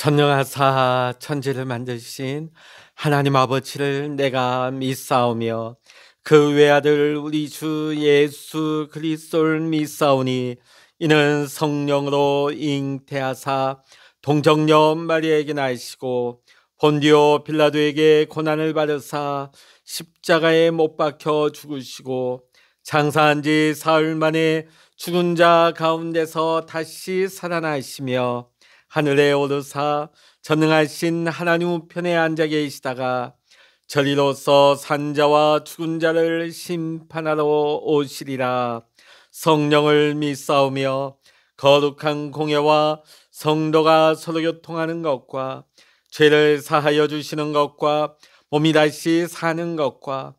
전능하사 천지를 만드신 하나님 아버지를 내가 믿사오며 그 외아들 우리 주 예수 그리스도를 믿사오니 이는 성령으로 잉태하사 동정녀 마리아에게 나시고 본디오 빌라도에게 고난을 받으사 십자가에 못 박혀 죽으시고 장사한 지 사흘 만에 죽은 자 가운데서 다시 살아나시며 하늘에 오르사 전능하신 하나님 우편에 앉아 계시다가 저리로서 산자와 죽은 자를 심판하러 오시리라. 성령을 믿사오며 거룩한 공예와 성도가 서로 교통하는 것과 죄를 사하여 주시는 것과 몸이 다시 사는 것과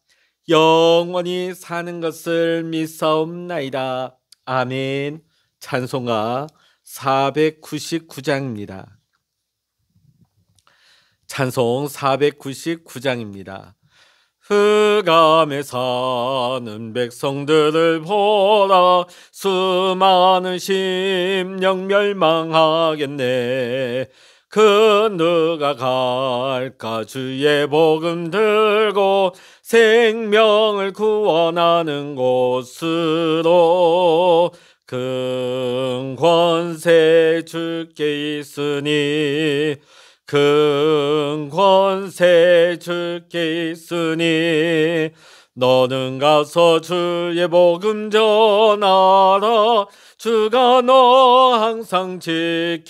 영원히 사는 것을 믿사옵나이다. 아멘. 찬송가 499장입니다. 찬송 499장입니다. 흑암에 사는 백성들을 보라. 수많은 심령 멸망하겠네. 그 누가 갈까? 주의 복음 들고 생명을 구원하는 곳으로. 큰 권세 주께 있으니 큰 권세 주께 있으니 너는 가서 주의 복음 전하라. 주가 너 항상 지키리라.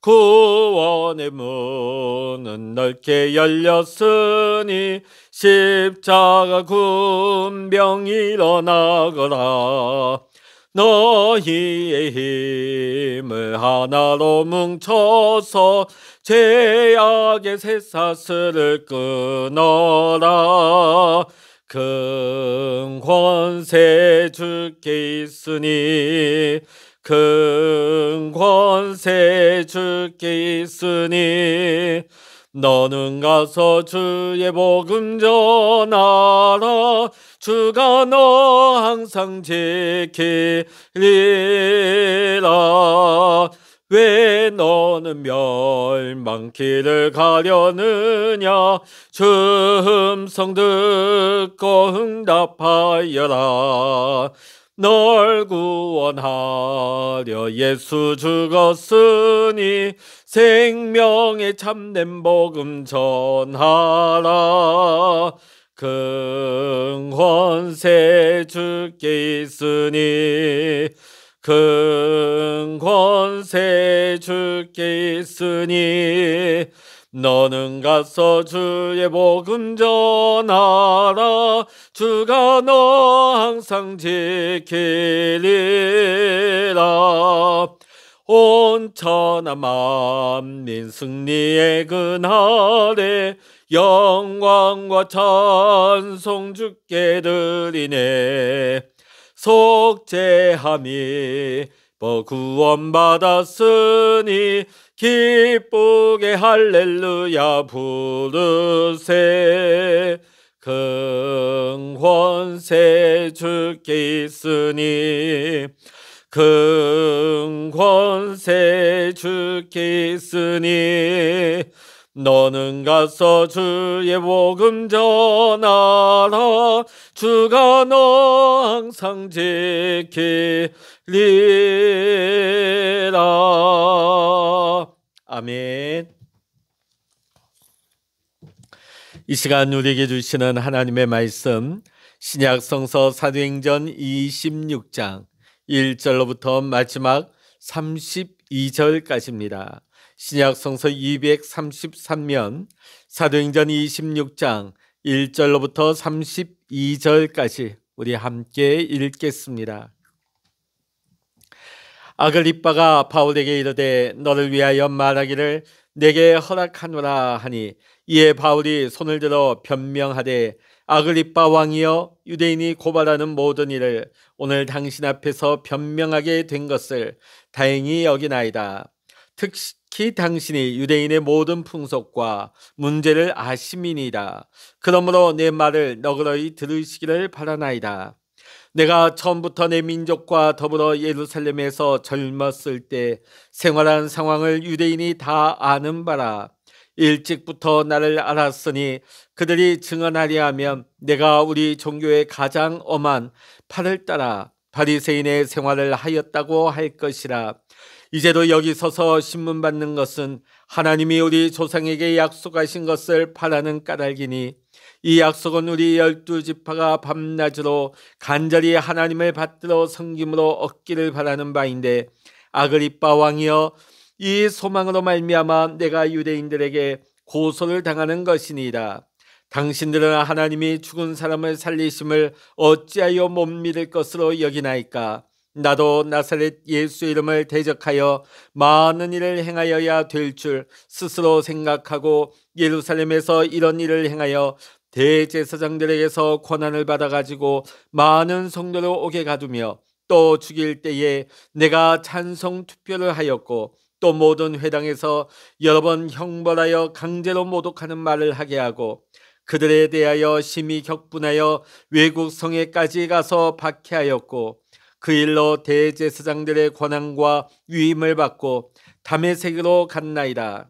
구원의 문은 넓게 열렸으니 십자가 군병 일어나거라. 너희의 힘을 하나로 뭉쳐서 죄악의 쇠사슬을 끊어라. 큰 권세 주께 있으니 큰 권세 주께 있으니 너는 가서 주의 복음 전하라. 주가 너 항상 지키리라. 왜 너는 멸망길을 가려느냐? 주 음성 듣고 응답하여라. 널 구원하려 예수 죽었으니 생명의 참된 복음 전하라. 큰 권세 주께 있으니 큰 권세 주께 있으니 너는 가서 주의 복음 전하라. 주가 너 항상 지키리라. 온 천하 만민 승리의 그날에 영광과 찬송 주께 드리네. 속죄함이 구원받았으니 기쁘게 할렐루야 부르세. 큰 권세 주께 있으니 큰 권세 주께 있으니 너는 가서 주의 복음 전하라. 주가 너 항상 지키리라. 아멘. 이 시간 우리에게 주시는 하나님의 말씀, 신약성서 사도행전 26장 1절로부터 마지막 32절까지입니다. 신약성서 233면 사도행전 26장 1절로부터 32절까지 우리 함께 읽겠습니다. 아글리빠가 바울에게 이르되 너를 위하여 말하기를 내게 허락하노라 하니, 이에 바울이 손을 들어 변명하되 아글리빠 왕이여, 유대인이 고발하는 모든 일을 오늘 당신 앞에서 변명하게 된 것을 다행히 여기나이다. 특히 당신이 유대인의 모든 풍속과 문제를 아심이니이다. 그러므로 내 말을 너그러이 들으시기를 바라나이다. 내가 처음부터 내 민족과 더불어 예루살렘에서 젊었을 때 생활한 상황을 유대인이 다 아는 바라. 일찍부터 나를 알았으니 그들이 증언하려 하면 내가 우리 종교의 가장 엄한 팔을 따라 바리새인의 생활을 하였다고 할 것이라. 이제도 여기 서서 신문 받는 것은 하나님이 우리 조상에게 약속하신 것을 바라는 까닭이니 이 약속은 우리 12지파가 밤낮으로 간절히 하나님을 받들어 섬김으로 얻기를 바라는 바인데, 아그리빠 왕이여, 이 소망으로 말미암아 내가 유대인들에게 고소를 당하는 것이니이다. 당신들은 하나님이 죽은 사람을 살리심을 어찌하여 못 믿을 것으로 여기나이까? 나도 나사렛 예수 이름을 대적하여 많은 일을 행하여야 될 줄 스스로 생각하고 예루살렘에서 이런 일을 행하여 대제사장들에게서 권한을 받아가지고 많은 성도를 오게 가두며 또 죽일 때에 내가 찬성 투표를 하였고 또 모든 회당에서 여러 번 형벌하여 강제로 모독하는 말을 하게 하고 그들에 대하여 심히 격분하여 외국 성에까지 가서 박해하였고 그 일로 대제사장들의 권한과 위임을 받고 다메섹으로 갔나이다.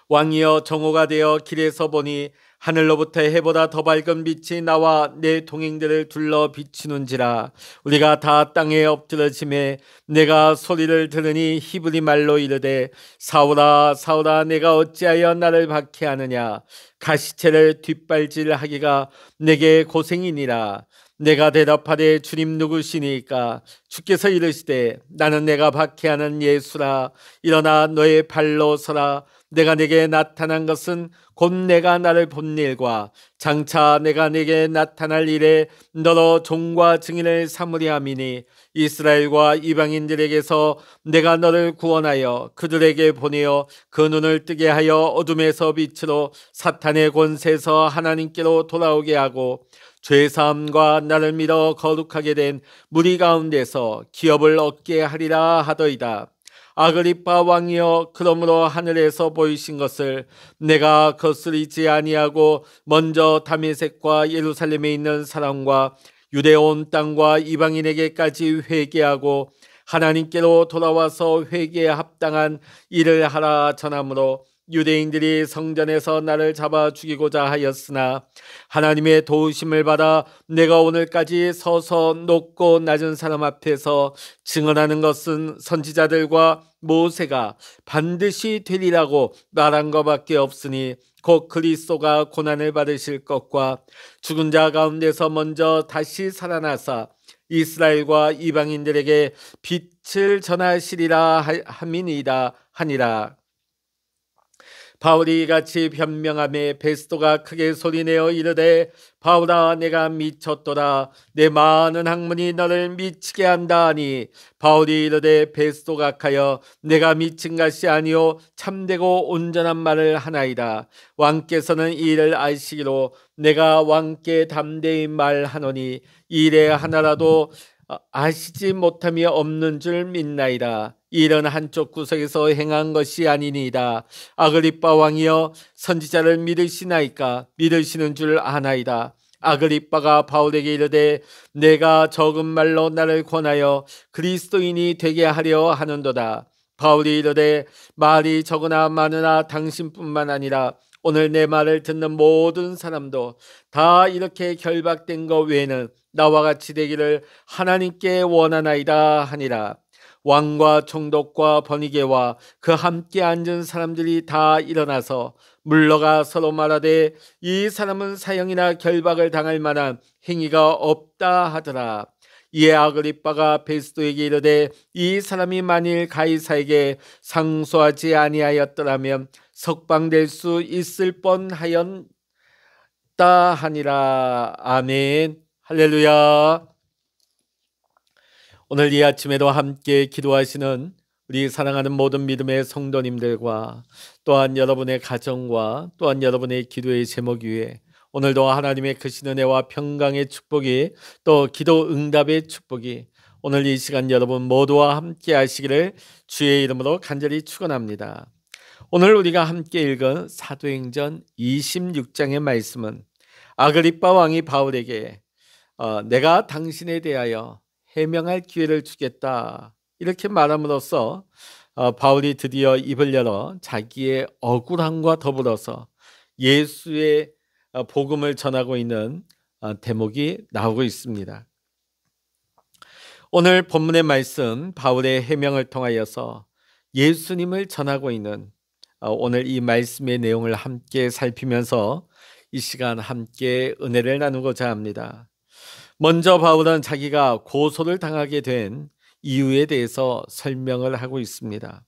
왕이여, 정오가 되어 길에서 보니 하늘로부터 해보다 더 밝은 빛이 나와 내 동행들을 둘러 비추는지라. 우리가 다 땅에 엎드러짐에 내가 소리를 들으니 히브리 말로 이르되 사울아 사울아 내가 어찌하여 나를 박해하느냐. 가시체를 뒷발질하기가 내게 고생이니라. 내가 대답하되 주님 누구시니까? 주께서 이르시되 나는 내가 박해하는 예수라. 일어나 너의 발로 서라. 내가 내게 나타난 것은 곧 내가 나를 본 일과 장차 내가 내게 나타날 일에 너로 종과 증인을 삼으려 함이니 이스라엘과 이방인들에게서 내가 너를 구원하여 그들에게 보내어 그 눈을 뜨게 하여 어둠에서 빛으로 사탄의 권세에서 하나님께로 돌아오게 하고 죄사함과 나를 믿어 거룩하게 된 무리 가운데서 기업을 얻게 하리라 하더이다. 아그리빠 왕이여, 그러므로 하늘에서 보이신 것을 내가 거스리지 아니하고 먼저 다메섹과 예루살렘에 있는 사람과 유대 온 땅과 이방인에게까지 회개하고 하나님께로 돌아와서 회개에 합당한 일을 하라 전하므로 유대인들이 성전에서 나를 잡아 죽이고자 하였으나 하나님의 도우심을 받아 내가 오늘까지 서서 높고 낮은 사람 앞에서 증언하는 것은 선지자들과 모세가 반드시 되리라고 말한 것밖에 없으니 곧 그리스도가 고난을 받으실 것과 죽은 자 가운데서 먼저 다시 살아나사 이스라엘과 이방인들에게 빛을 전하시리라 함이니이다 하니라. 바울이 이같이 변명하며 베스도가 크게 소리내어 이르되 바울아 내가 미쳤도다. 내 많은 학문이 너를 미치게 한다 하니 바울이 이르되 베스도 각하여 내가 미친 것이 아니요 참되고 온전한 말을 하나이다. 왕께서는 이 일을 아시기로 내가 왕께 담대히 말하노니 이 일에 하나라도 아시지 못함이 없는 줄 믿나이다. 이런 한쪽 구석에서 행한 것이 아니니이다. 아그리빠 왕이여, 선지자를 믿으시나이까? 믿으시는 줄 아나이다. 아그리빠가 바울에게 이르되 내가 적은 말로 나를 권하여 그리스도인이 되게 하려 하는도다. 바울이 이르되 말이 적으나 많으나 당신뿐만 아니라 오늘 내 말을 듣는 모든 사람도 다 이렇게 결박된 것 외에는 나와 같이 되기를 하나님께 원하나이다 하니라. 왕과 총독과 번이게와 그 함께 앉은 사람들이 다 일어나서 물러가 서로 말하되 이 사람은 사형이나 결박을 당할 만한 행위가 없다 하더라. 이에 아그리빠가 베스도에게 이르되 이 사람이 만일 가이사에게 상소하지 아니하였더라면 석방될 수 있을 뻔하였다 하니라. 아멘. 할렐루야. 오늘 이 아침에도 함께 기도하시는 우리 사랑하는 모든 믿음의 성도님들과 또한 여러분의 가정과 또한 여러분의 기도의 제목 위에 오늘도 하나님의 크신 은혜와 평강의 축복이 또 기도 응답의 축복이 오늘 이 시간 여러분 모두와 함께 하시기를 주의 이름으로 간절히 축원합니다. 오늘 우리가 함께 읽은 사도행전 26장의 말씀은 아그리빠 왕이 바울에게 내가 당신에 대하여 해명할 기회를 주겠다. 이렇게 말함으로써 바울이 드디어 입을 열어 자기의 억울함과 더불어서 예수의 복음을 전하고 있는 대목이 나오고 있습니다. 오늘 본문의 말씀 바울의 해명을 통하여서 예수님을 전하고 있는 오늘 이 말씀의 내용을 함께 살피면서 이 시간 함께 은혜를 나누고자 합니다. 먼저 바울은 자기가 고소를 당하게 된 이유에 대해서 설명을 하고 있습니다.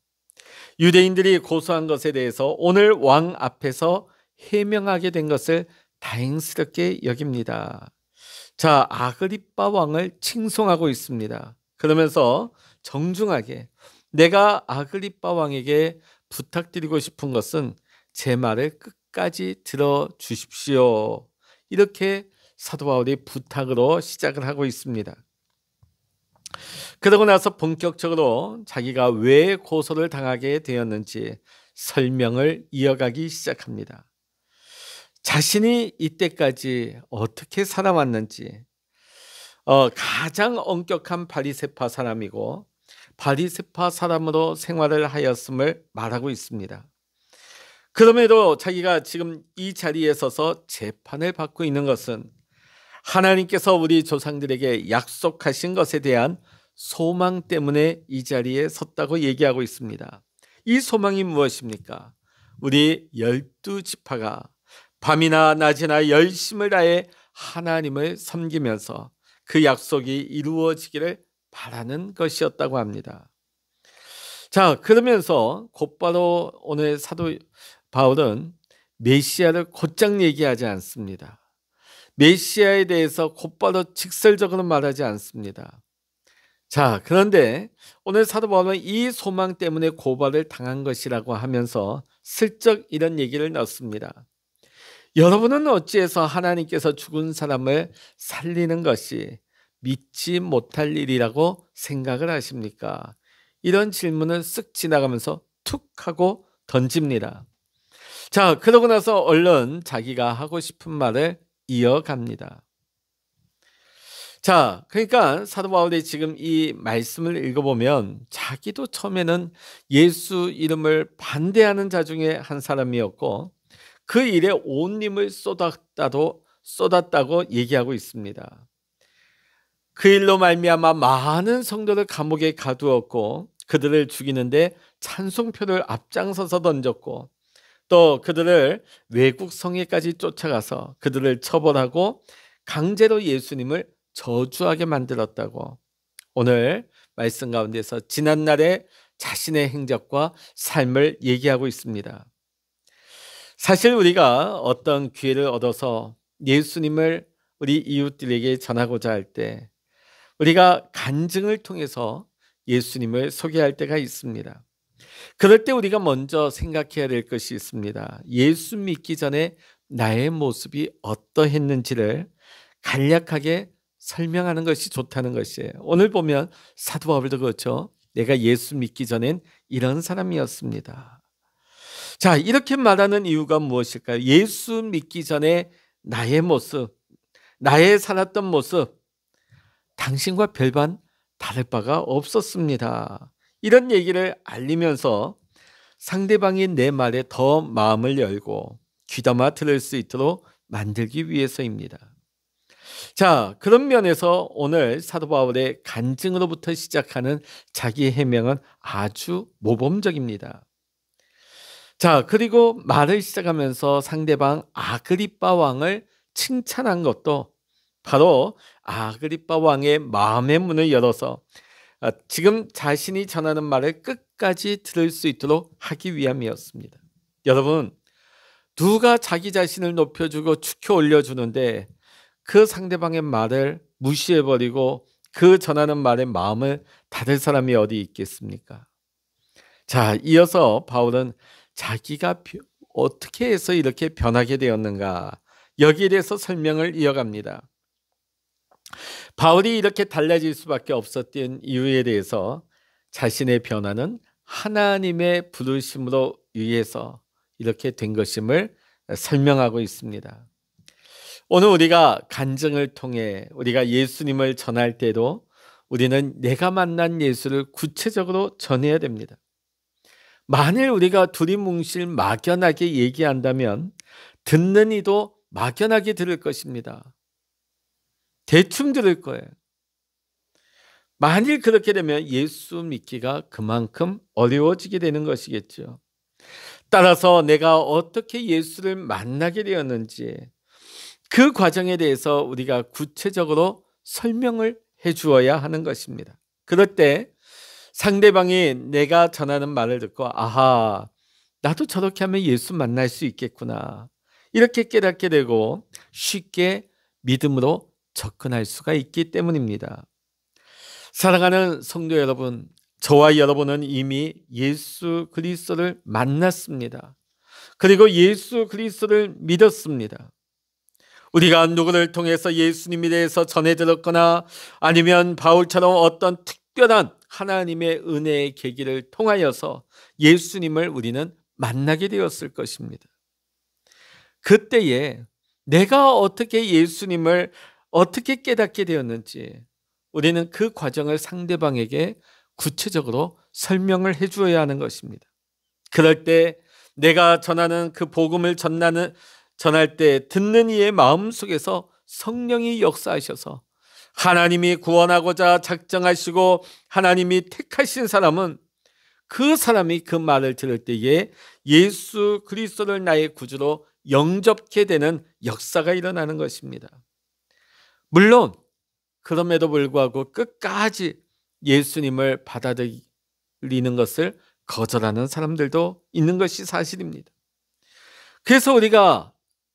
유대인들이 고소한 것에 대해서 오늘 왕 앞에서 해명하게 된 것을 다행스럽게 여깁니다. 자, 아그리빠 왕을 칭송하고 있습니다. 그러면서 정중하게 내가 아그리빠 왕에게 부탁드리고 싶은 것은 제 말을 끝까지 들어주십시오. 이렇게 사도 바울이 부탁으로 시작을 하고 있습니다. 그러고 나서 본격적으로 자기가 왜 고소를 당하게 되었는지 설명을 이어가기 시작합니다. 자신이 이때까지 어떻게 살아왔는지, 가장 엄격한 바리새파 사람이고 바리새파 사람으로 생활을 하였음을 말하고 있습니다. 그럼에도 자기가 지금 이 자리에 서서 재판을 받고 있는 것은 하나님께서 우리 조상들에게 약속하신 것에 대한 소망 때문에 이 자리에 섰다고 얘기하고 있습니다. 이 소망이 무엇입니까? 우리 12지파가 밤이나 낮이나 열심을 다해 하나님을 섬기면서 그 약속이 이루어지기를 바라는 것이었다고 합니다. 자, 그러면서 곧바로 오늘 사도 바울은 메시아를 곧장 얘기하지 않습니다. 메시아에 대해서 곧바로 직설적으로 말하지 않습니다. 자, 그런데 오늘 사도 바울은 이 소망 때문에 고발을 당한 것이라고 하면서 슬쩍 이런 얘기를 넣습니다. 여러분은 어찌해서 하나님께서 죽은 사람을 살리는 것이 믿지 못할 일이라고 생각을 하십니까? 이런 질문을 쓱 지나가면서 툭 하고 던집니다. 자, 그러고 나서 얼른 자기가 하고 싶은 말을 이어갑니다. 자, 그러니까 사도 바울이 지금 이 말씀을 읽어보면 자기도 처음에는 예수 이름을 반대하는 자 중에 한 사람이었고 그 일에 온 힘을 쏟았다고 얘기하고 있습니다. 그 일로 말미암아 많은 성도를 감옥에 가두었고 그들을 죽이는데 찬송표를 앞장서서 던졌고 또 그들을 외국 성에까지 쫓아가서 그들을 처벌하고 강제로 예수님을 저주하게 만들었다고 오늘 말씀 가운데서 지난날의 자신의 행적과 삶을 얘기하고 있습니다. 사실 우리가 어떤 기회를 얻어서 예수님을 우리 이웃들에게 전하고자 할 때 우리가 간증을 통해서 예수님을 소개할 때가 있습니다. 그럴 때 우리가 먼저 생각해야 될 것이 있습니다. 예수 믿기 전에 나의 모습이 어떠했는지를 간략하게 설명하는 것이 좋다는 것이에요. 오늘 보면 사도 바울도 그렇죠. 내가 예수 믿기 전엔 이런 사람이었습니다. 자, 이렇게 말하는 이유가 무엇일까요? 예수 믿기 전에 나의 모습, 나의 살았던 모습, 당신과 별반 다를 바가 없었습니다. 이런 얘기를 알리면서 상대방이 내 말에 더 마음을 열고 귀담아 들을 수 있도록 만들기 위해서입니다. 자, 그런 면에서 오늘 사도 바울의 간증으로부터 시작하는 자기 해명은 아주 모범적입니다. 자, 그리고 말을 시작하면서 상대방 아그리빠 왕을 칭찬한 것도 바로 아그리빠 왕의 마음의 문을 열어서 지금 자신이 전하는 말을 끝까지 들을 수 있도록 하기 위함이었습니다. 여러분, 누가 자기 자신을 높여주고 축혀 올려주는데 그 상대방의 말을 무시해버리고 그 전하는 말에 마음을 닫을 사람이 어디 있겠습니까? 자, 이어서 바울은 자기가 어떻게 해서 이렇게 변하게 되었는가 여기에 대해서 설명을 이어갑니다. 바울이 이렇게 달라질 수밖에 없었던 이유에 대해서 자신의 변화는 하나님의 부르심으로 의해서 이렇게 된 것임을 설명하고 있습니다. 오늘 우리가 간증을 통해 우리가 예수님을 전할 때도 우리는 내가 만난 예수를 구체적으로 전해야 됩니다. 만일 우리가 두리뭉실 막연하게 얘기한다면 듣는 이도 막연하게 들을 것입니다. 대충 들을 거예요. 만일 그렇게 되면 예수 믿기가 그만큼 어려워지게 되는 것이겠죠. 따라서 내가 어떻게 예수를 만나게 되었는지 그 과정에 대해서 우리가 구체적으로 설명을 해 주어야 하는 것입니다. 그럴 때 상대방이 내가 전하는 말을 듣고 아하, 나도 저렇게 하면 예수 만날 수 있겠구나, 이렇게 깨닫게 되고 쉽게 믿음으로 접근할 수가 있기 때문입니다. 사랑하는 성도 여러분, 저와 여러분은 이미 예수 그리스도를 만났습니다. 그리고 예수 그리스도를 믿었습니다. 우리가 누구를 통해서 예수님에 대해서 전해 들었거나 아니면 바울처럼 어떤 특별한 하나님의 은혜의 계기를 통하여서 예수님을 우리는 만나게 되었을 것입니다. 그때에 내가 어떻게 예수님을 어떻게 깨닫게 되었는지 우리는 그 과정을 상대방에게 구체적으로 설명을 해 주어야 하는 것입니다. 그럴 때 내가 전하는 그 복음을 전할 때 듣는 이의 마음속에서 성령이 역사하셔서 하나님이 구원하고자 작정하시고 하나님이 택하신 사람은 그 사람이 그 말을 들을 때에 예수 그리스도를 나의 구주로 영접게 되는 역사가 일어나는 것입니다. 물론 그럼에도 불구하고 끝까지 예수님을 받아들이는 것을 거절하는 사람들도 있는 것이 사실입니다. 그래서 우리가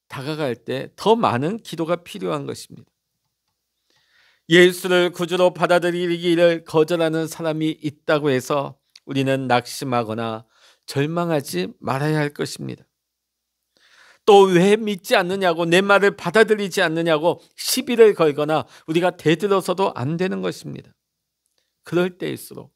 다가갈 때 더 많은 기도가 필요한 것입니다. 예수를 구주로 받아들이기를 거절하는 사람이 있다고 해서 우리는 낙심하거나 절망하지 말아야 할 것입니다. 또 왜 믿지 않느냐고, 내 말을 받아들이지 않느냐고 시비를 걸거나 우리가 대들어서도 안 되는 것입니다. 그럴 때일수록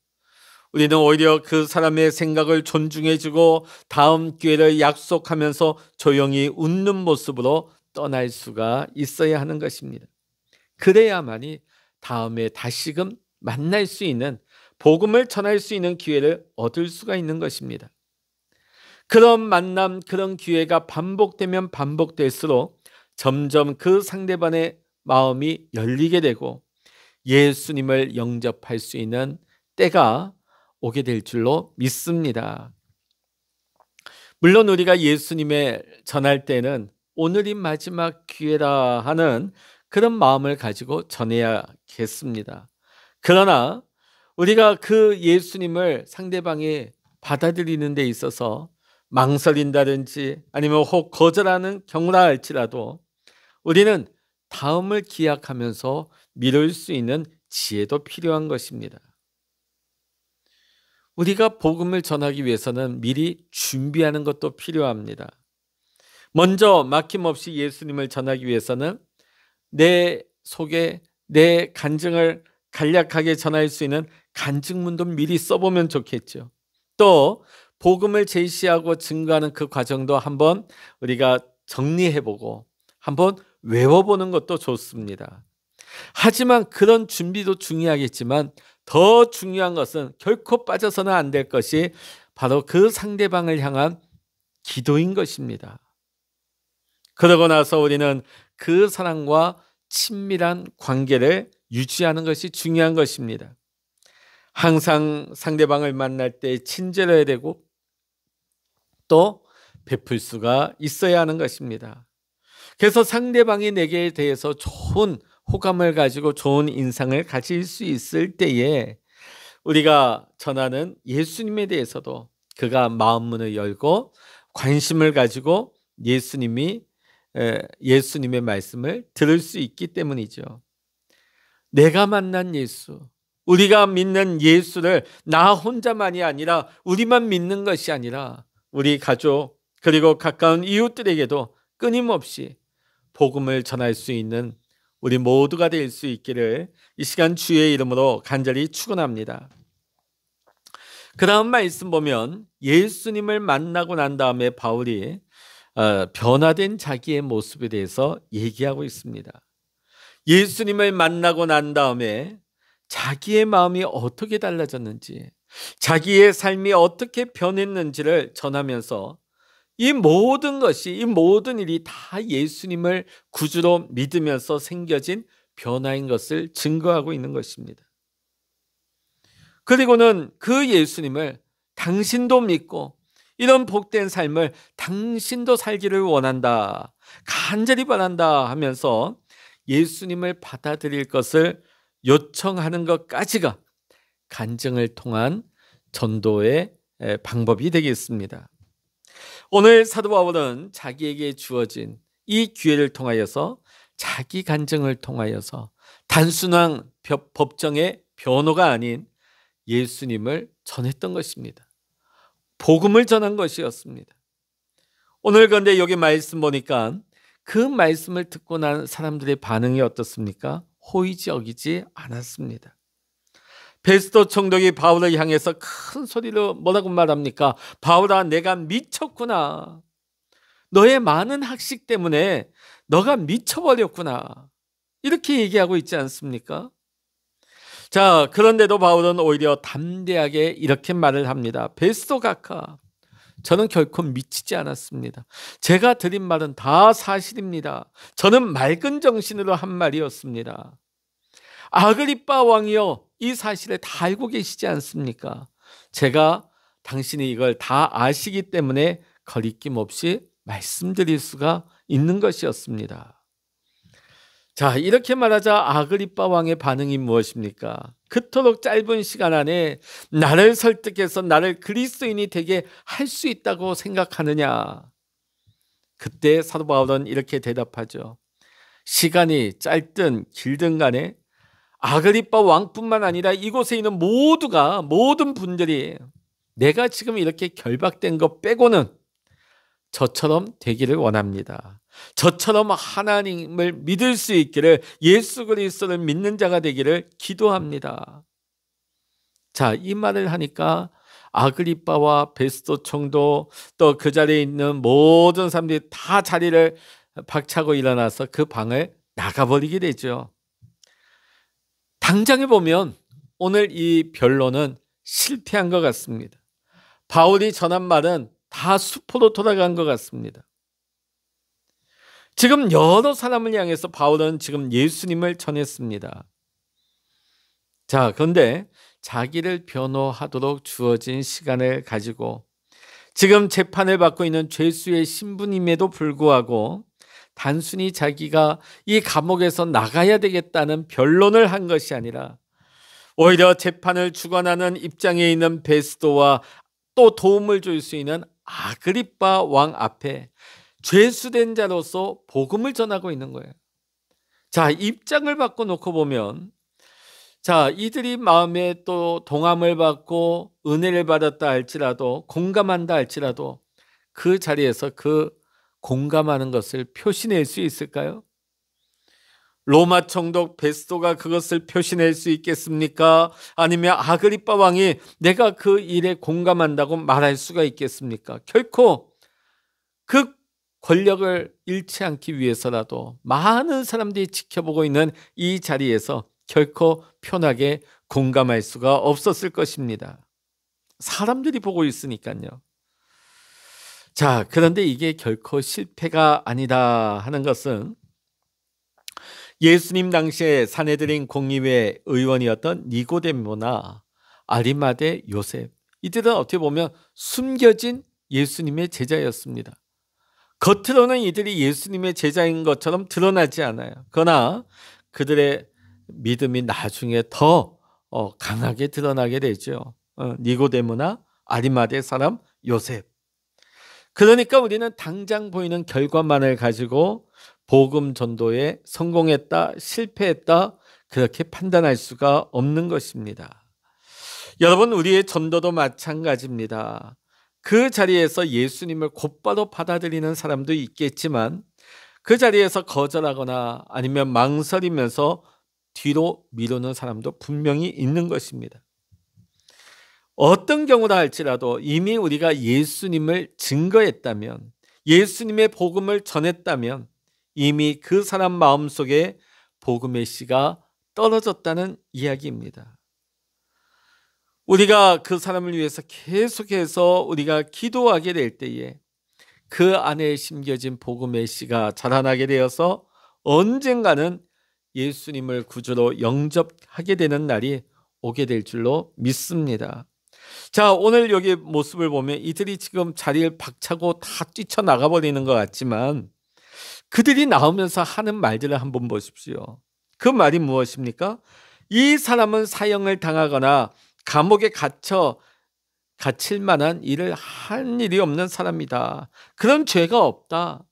우리는 오히려 그 사람의 생각을 존중해주고 다음 기회를 약속하면서 조용히 웃는 모습으로 떠날 수가 있어야 하는 것입니다. 그래야만이 다음에 다시금 만날 수 있는, 복음을 전할 수 있는 기회를 얻을 수가 있는 것입니다. 그런 만남, 그런 기회가 반복되면 반복될수록 점점 그 상대방의 마음이 열리게 되고 예수님을 영접할 수 있는 때가 오게 될 줄로 믿습니다. 물론 우리가 예수님을 전할 때는 오늘이 마지막 기회라 하는 그런 마음을 가지고 전해야겠습니다. 그러나 우리가 그 예수님을 상대방이 받아들이는 데 있어서 망설인다든지 아니면 혹 거절하는 경우라 할지라도 우리는 다음을 기약하면서 미룰 수 있는 지혜도 필요한 것입니다. 우리가 복음을 전하기 위해서는 미리 준비하는 것도 필요합니다. 먼저 막힘없이 예수님을 전하기 위해서는 내 속에 내 간증을 간략하게 전할 수 있는 간증문도 미리 써보면 좋겠죠. 또 복음을 제시하고 증거하는 그 과정도 한번 우리가 정리해보고 한번 외워보는 것도 좋습니다. 하지만 그런 준비도 중요하겠지만 더 중요한 것은 결코 빠져서는 안 될 것이 바로 그 상대방을 향한 기도인 것입니다. 그러고 나서 우리는 그 사람과 친밀한 관계를 유지하는 것이 중요한 것입니다. 항상 상대방을 만날 때 친절해야 되고 또 베풀 수가 있어야 하는 것입니다. 그래서 상대방이 내게 대해서 좋은 호감을 가지고 좋은 인상을 가질 수 있을 때에 우리가 전하는 예수님에 대해서도 그가 마음문을 열고 관심을 가지고 예수님의 말씀을 들을 수 있기 때문이죠. 내가 만난 예수, 우리가 믿는 예수를 나 혼자만이 아니라 우리만 믿는 것이 아니라 우리 가족 그리고 가까운 이웃들에게도 끊임없이 복음을 전할 수 있는 우리 모두가 될 수 있기를 이 시간 주의 이름으로 간절히 축원합니다. 그 다음 말씀 보면 예수님을 만나고 난 다음에 바울이 변화된 자기의 모습에 대해서 얘기하고 있습니다. 예수님을 만나고 난 다음에 자기의 마음이 어떻게 달라졌는지, 자기의 삶이 어떻게 변했는지를 전하면서 이 모든 것이, 이 모든 일이 다 예수님을 구주로 믿으면서 생겨진 변화인 것을 증거하고 있는 것입니다. 그리고는 그 예수님을 당신도 믿고 이런 복된 삶을 당신도 살기를 원한다, 간절히 바란다 하면서 예수님을 받아들일 것을 요청하는 것까지가 간증을 통한 전도의 방법이 되겠습니다. 오늘 사도 바울은 자기에게 주어진 이 기회를 통하여서 자기 간증을 통하여서 단순한 법정의 변호가 아닌 예수님을 전했던 것입니다. 복음을 전한 것이었습니다. 오늘 그런데 여기 말씀 보니까 그 말씀을 듣고 난 사람들의 반응이 어떻습니까? 호의적이지 않았습니다. 베스도 총독이 바울을 향해서 큰 소리로 뭐라고 말합니까? 바울아, 내가 미쳤구나. 너의 많은 학식 때문에 너가 미쳐버렸구나. 이렇게 얘기하고 있지 않습니까? 자, 그런데도 바울은 오히려 담대하게 이렇게 말을 합니다. 베스도 각하, 저는 결코 미치지 않았습니다. 제가 드린 말은 다 사실입니다. 저는 맑은 정신으로 한 말이었습니다. 아그리빠 왕이여, 이 사실을 다 알고 계시지 않습니까? 제가 당신이 이걸 다 아시기 때문에 거리낌 없이 말씀드릴 수가 있는 것이었습니다. 자, 이렇게 말하자 아그리빠 왕의 반응이 무엇입니까? 그토록 짧은 시간 안에 나를 설득해서 나를 그리스도인이 되게 할 수 있다고 생각하느냐? 그때 사도 바울은 이렇게 대답하죠. 시간이 짧든 길든 간에 아그리빠 왕뿐만 아니라 이곳에 있는 모든 분들이 내가 지금 이렇게 결박된 것 빼고는 저처럼 되기를 원합니다. 저처럼 하나님을 믿을 수 있기를, 예수 그리스도를 믿는 자가 되기를 기도합니다. 자, 이 말을 하니까 아그리빠와 베스도 총독, 또 그 자리에 있는 모든 사람들이 다 자리를 박차고 일어나서 그 방을 나가버리게 되죠. 당장에 보면 오늘 이 변론은 실패한 것 같습니다. 바울이 전한 말은 다 수포로 돌아간 것 같습니다. 지금 여러 사람을 향해서 바울은 지금 예수님을 전했습니다. 자, 그런데 자기를 변호하도록 주어진 시간을 가지고 지금 재판을 받고 있는 죄수의 신분임에도 불구하고 단순히 자기가 이 감옥에서 나가야 되겠다는 변론을 한 것이 아니라 오히려 재판을 주관하는 입장에 있는 베스도와 또 도움을 줄 수 있는 아그리빠 왕 앞에 죄수된 자로서 복음을 전하고 있는 거예요. 자, 입장을 바꿔놓고 보면, 자, 이들이 마음에 또 동함을 받고 은혜를 받았다 할지라도, 공감한다 할지라도 그 자리에서 그 공감하는 것을 표시낼 수 있을까요? 로마 총독 베스도가 그것을 표시낼 수 있겠습니까? 아니면 아그리빠 왕이 내가 그 일에 공감한다고 말할 수가 있겠습니까? 결코 그 권력을 잃지 않기 위해서라도 많은 사람들이 지켜보고 있는 이 자리에서 결코 편하게 공감할 수가 없었을 것입니다. 사람들이 보고 있으니까요. 자, 그런데 이게 결코 실패가 아니다 하는 것은 예수님 당시에 산헤드린 공의회 의원이었던 니고데모나 아리마대 요셉, 이들은 어떻게 보면 숨겨진 예수님의 제자였습니다. 겉으로는 이들이 예수님의 제자인 것처럼 드러나지 않아요. 그러나 그들의 믿음이 나중에 더 강하게 드러나게 되죠. 니고데모나 아리마대 사람 요셉. 그러니까 우리는 당장 보이는 결과만을 가지고 복음 전도에 성공했다, 실패했다, 그렇게 판단할 수가 없는 것입니다. 여러분, 우리의 전도도 마찬가지입니다. 그 자리에서 예수님을 곧바로 받아들이는 사람도 있겠지만 그 자리에서 거절하거나 아니면 망설이면서 뒤로 미루는 사람도 분명히 있는 것입니다. 어떤 경우라 할지라도 이미 우리가 예수님을 증거했다면, 예수님의 복음을 전했다면 이미 그 사람 마음속에 복음의 씨가 떨어졌다는 이야기입니다. 우리가 그 사람을 위해서 계속해서 우리가 기도하게 될 때에 그 안에 심겨진 복음의 씨가 자라나게 되어서 언젠가는 예수님을 구주로 영접하게 되는 날이 오게 될 줄로 믿습니다. 자, 오늘 여기 모습을 보면 이들이 지금 자리를 박차고 다 뛰쳐나가 버리는 것 같지만 그들이 나오면서 하는 말들을 한번 보십시오. 그 말이 무엇입니까? 이 사람은 사형을 당하거나 감옥에 갇힐 만한 일을 한 일이 없는 사람이다. 그런 죄가 없다.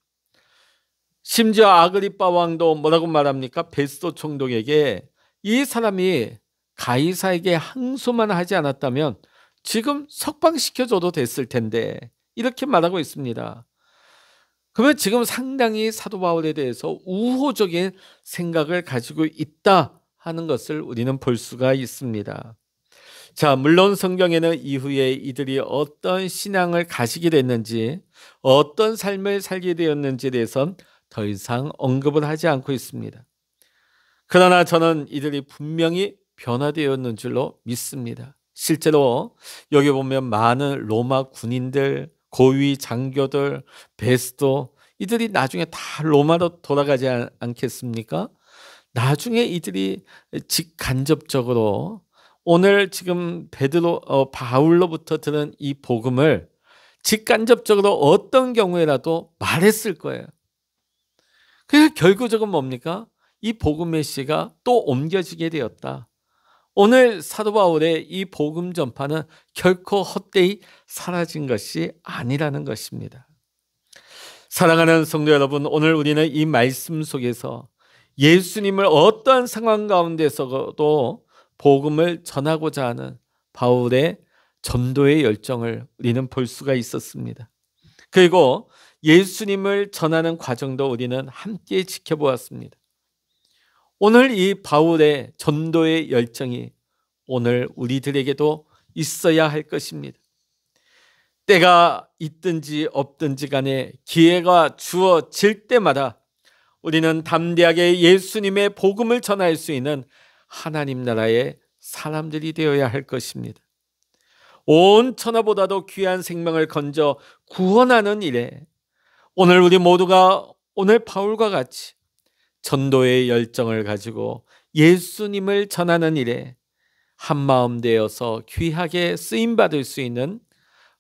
심지어 아그리빠 왕도 뭐라고 말합니까? 베스도 총독에게 이 사람이 가이사에게 항소만 하지 않았다면 지금 석방시켜줘도 됐을 텐데, 이렇게 말하고 있습니다. 그러면 지금 상당히 사도 바울에 대해서 우호적인 생각을 가지고 있다 하는 것을 우리는 볼 수가 있습니다. 자, 물론 성경에는 이후에 이들이 어떤 신앙을 가지게 됐는지, 어떤 삶을 살게 되었는지에 대해서는 더 이상 언급을 하지 않고 있습니다. 그러나 저는 이들이 분명히 변화되었는 줄로 믿습니다. 실제로 여기 보면 많은 로마 군인들, 고위 장교들, 베스도, 이들이 나중에 다 로마로 돌아가지 않겠습니까? 나중에 이들이 직간접적으로 오늘 지금 바울로부터 들은 이 복음을 직간접적으로 어떤 경우에라도 말했을 거예요. 그래서 결국적은 뭡니까? 이 복음의 씨가 또 옮겨지게 되었다. 오늘 사도 바울의 이 복음 전파는 결코 헛되이 사라진 것이 아니라는 것입니다. 사랑하는 성도 여러분, 오늘 우리는 이 말씀 속에서 예수님을 어떠한 상황 가운데서도 복음을 전하고자 하는 바울의 전도의 열정을 우리는 볼 수가 있었습니다. 그리고 예수님을 전하는 과정도 우리는 함께 지켜보았습니다. 오늘 이 바울의 전도의 열정이 오늘 우리들에게도 있어야 할 것입니다. 때가 있든지 없든지 간에 기회가 주어질 때마다 우리는 담대하게 예수님의 복음을 전할 수 있는 하나님 나라의 사람들이 되어야 할 것입니다. 온 천하보다도 귀한 생명을 건져 구원하는 일에 오늘 우리 모두가 오늘 바울과 같이 전도의 열정을 가지고 예수님을 전하는 일에 한마음 되어서 귀하게 쓰임받을 수 있는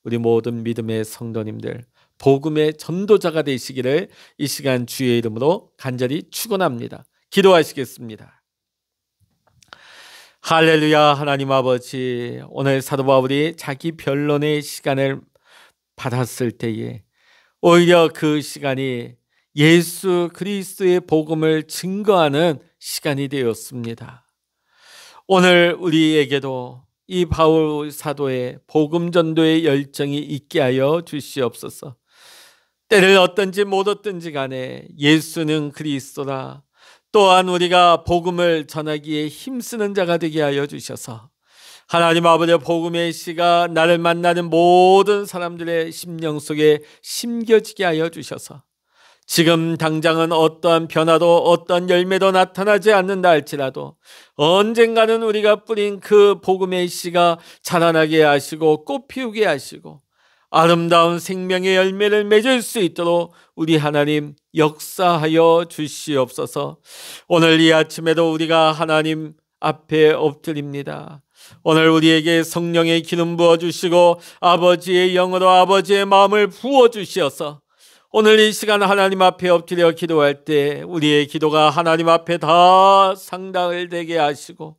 우리 모든 믿음의 성도님들, 복음의 전도자가 되시기를 이 시간 주의 이름으로 간절히 축원합니다. 기도하시겠습니다. 할렐루야. 하나님 아버지, 오늘 사도 바울이 자기 변론의 시간을 받았을 때에 오히려 그 시간이 예수 그리스도의 복음을 증거하는 시간이 되었습니다. 오늘 우리에게도 이 바울 사도의 복음 전도의 열정이 있게 하여 주시옵소서. 때를 얻든지 못 얻든지 간에 예수는 그리스도라. 또한 우리가 복음을 전하기에 힘쓰는 자가 되게 하여 주셔서 하나님 아버지의 복음의 씨가 나를 만나는 모든 사람들의 심령 속에 심겨지게 하여 주셔서 지금 당장은 어떠한 변화도 어떤 열매도 나타나지 않는다 할지라도 언젠가는 우리가 뿌린 그 복음의 씨가 자라나게 하시고 꽃 피우게 하시고 아름다운 생명의 열매를 맺을 수 있도록 우리 하나님 역사하여 주시옵소서. 오늘 이 아침에도 우리가 하나님 앞에 엎드립니다. 오늘 우리에게 성령의 기름 부어주시고 아버지의 영으로 아버지의 마음을 부어주시어서 오늘 이 시간 하나님 앞에 엎드려 기도할 때 우리의 기도가 하나님 앞에 다 상달되게 되게 하시고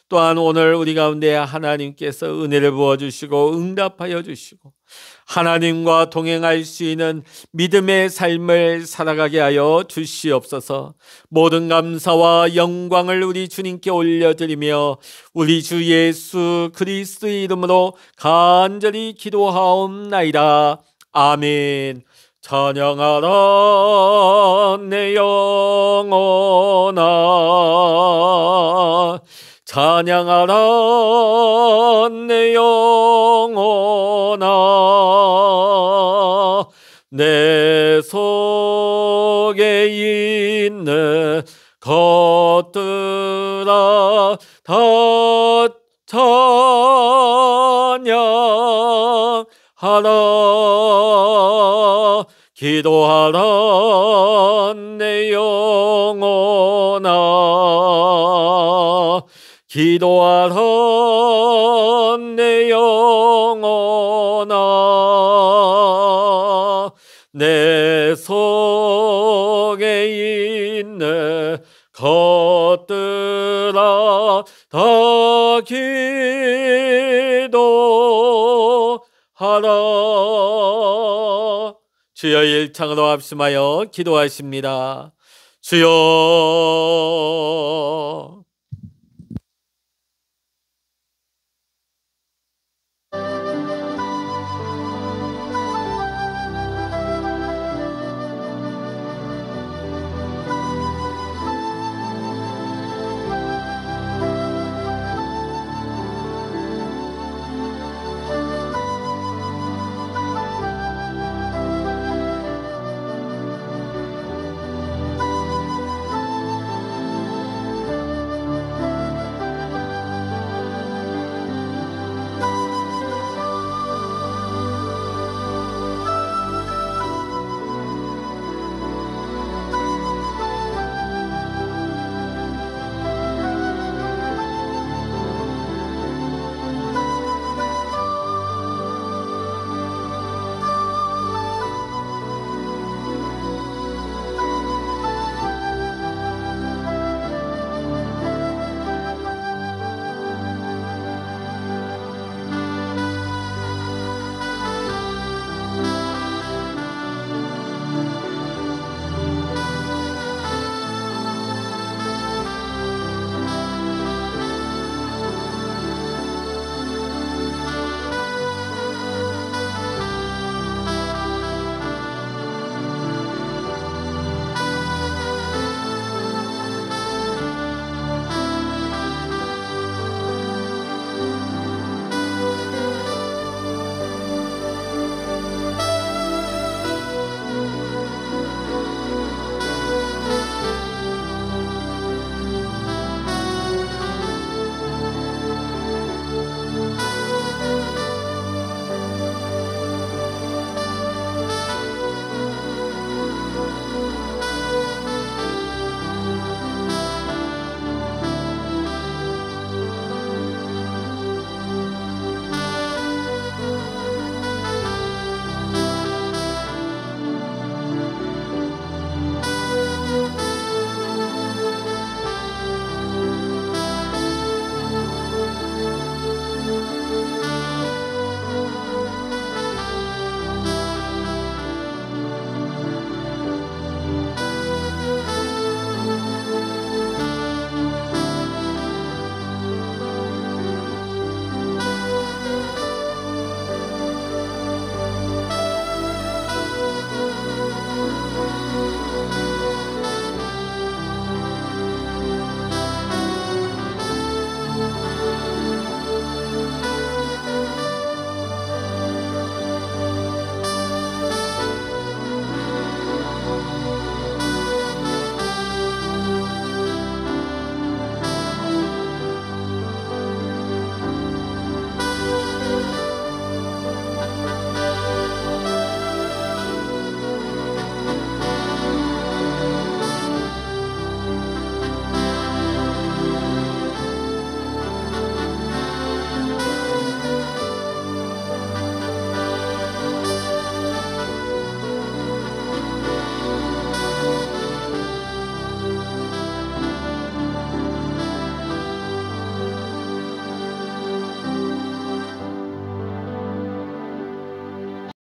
또한 오늘 우리 가운데 하나님께서 은혜를 부어주시고 응답하여 주시고 하나님과 동행할 수 있는 믿음의 삶을 살아가게 하여 주시옵소서. 모든 감사와 영광을 우리 주님께 올려드리며 우리 주 예수 그리스도의 이름으로 간절히 기도하옵나이다. 아멘. 찬양하라 내 영혼아, 찬양하라 내 영혼아, 내 속에 있는 것들아 다 찬양하라. 기도하라 내 영혼아. 기도하라 내 영혼아. 내 속에 있는 것들아 다 기도하라. 주여 일창으로 합심하여 기도하십니다. 주여